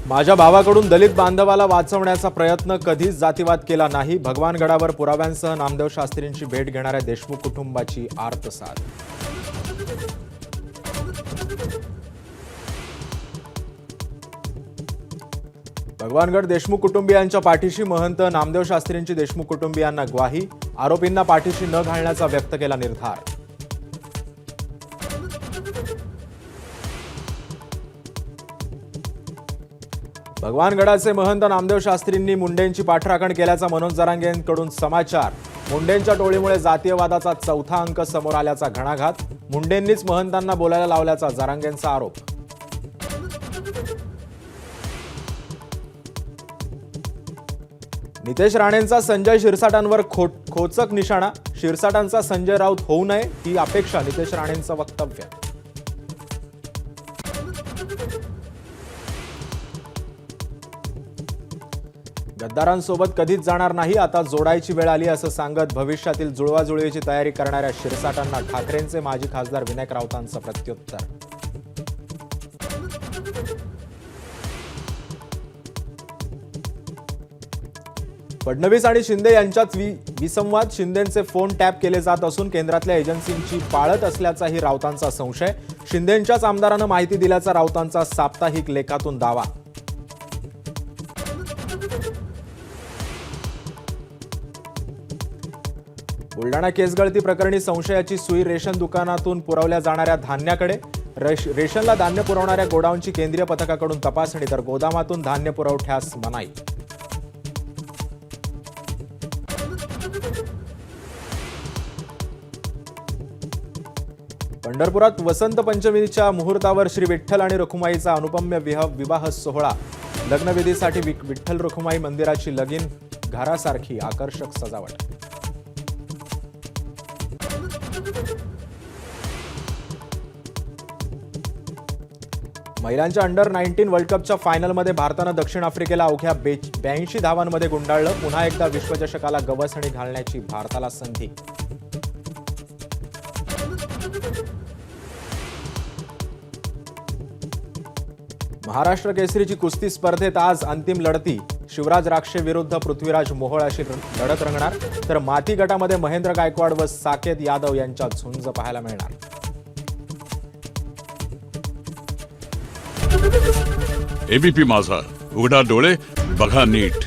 माझ्या भावाकडून दलित बांधवाला वाचवण्याचा प्रयत्न कधीच जातीवाद केला नाही. भगवानगडावर पुराव्यांसह नामदेव शास्त्रींची भेट घेणाऱ्या देशमुख कुटुंबाची आर्तसाद. भगवानगड देशमुख कुटुंबियांच्या पाठीशी महंत नामदेव शास्त्रींची देशमुख कुटुंबियांना ग्वाही. आरोपींना पाठीशी न घालण्याचा व्यक्त केला निर्धार. भगवानगडाचे महंत नामदेव शास्त्रींनी मुंडेंची पाठराखण केल्याचा मनोज जरांगेंकडून समाचार. मुंडेंच्या टोळीमुळे जातीयवादाचा चौथा अंक समोर आल्याचा घणाघात. मुंडेंनीच महंतांना बोलायला लावल्याचा जरांगेंचा आरोप. नितेश राणेंचा संजय शिरसाटांवर खोचक निशाणा. शिरसाटांचा संजय राऊत होऊ नये ही अपेक्षा नितेश राणेंचं वक्तव्य. गद्दारांसोबत कधीच जाणार नाही, आता जोडायची वेळ आली असं सांगत भविष्यातील जुळवाजुळवीची तयारी करणाऱ्या शिरसाटांना ठाकरेंचे माजी खासदार विनायक राऊतांचं प्रत्युत्तर. फडणवीस आणि शिंदे यांच्यात विसंवाद. शिंदेंचे फोन टॅप केले जात असून केंद्रातल्या एजन्सींची पाळत असल्याचाही राऊतांचा संशय. शिंदेंच्याच आमदारांना माहिती दिल्याचा राऊतांचा साप्ताहिक लेखातून दावा. बुलडाणा केसगळती प्रकरणी संशयाची सुई. रेशन दुकानातून पुरवल्या जाणाऱ्या धान्याकडे. रेशनला धान्य पुरवणाऱ्या गोडाऊनची केंद्रीय पथकाकडून तपासणी, तर गोदामातून धान्य पुरवठ्यास मनाई. पंढरपुरात वसंत पंचमीच्या मुहूर्तावर श्री विठ्ठल आणि रखुमाईचा अनुपम्य विवाह सोहळा. लग्नविधीसाठी विठ्ठल रखुमाई मंदिराची लगीन घरासारखी आकर्षक सजावट. महिलांच्या अंडर 19 वर्ल्ड कपच्या फायनलमध्ये भारतानं दक्षिण आफ्रिकेला अवघ्या 82 धावांमध्ये गुंडाळलं. पुन्हा एकदा विश्वचषकाला गवसणी घालण्याची भारताला संधी. महाराष्ट्र केसरीची कुस्ती स्पर्धेत आज अंतिम लढती. शिवराज राक्षे विरुद्ध पृथ्वीराज मोहोळ अशी लढत रंगणार, तर माती गटामध्ये महेंद्र गायकवाड व साकेत यादव यांच्यात झुंज पाहायला मिळणार. एबीपी माझा, उघडा डोळे बघा नीट.